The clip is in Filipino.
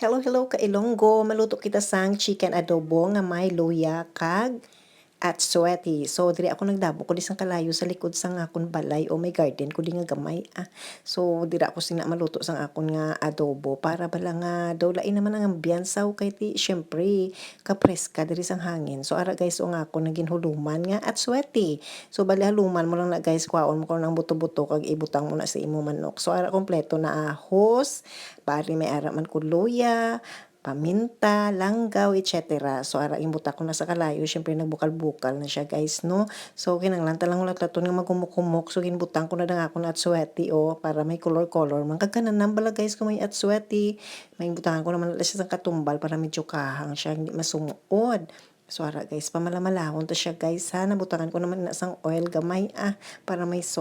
Hello ka Ilonggo, maluto kita sang chicken adobo nga may luya kag at sweaty. So diri ako nagdabo ko di sang kalayo sa likod sang akon balay o may garden ko di nga gamay. So dira ako sina maluto sang akon nga adobo para bala nga daw lain naman ang ambiyansa kay ti syempre kapreska diri sang hangin. So ara guys o nga ako naging huluman nga at sweaty. So bali haluman mo lang na guys kwaon mo ko ng buto-buto kag ibutang mo na sa imo manok. So ara kompleto na ahos, bali may ara man ko luya, paminta, langgaw, etc. So ara imbuta ko na sa kalayo, syempre nagbukal-bukal na siya guys no. So kinahanglan ta lang ulat laton nga magkumok-kumok. So ginbutang ko na dang ako na at sweaty para may color-color. Man kagkananan bala guys kung may at sweaty. May butangan ko naman siya sa katumbal para medyo kahang siya hindi masumuod. So ara guys, pamalamalahon to siya guys ha. Nabutangan ko naman na sang oil gamay para may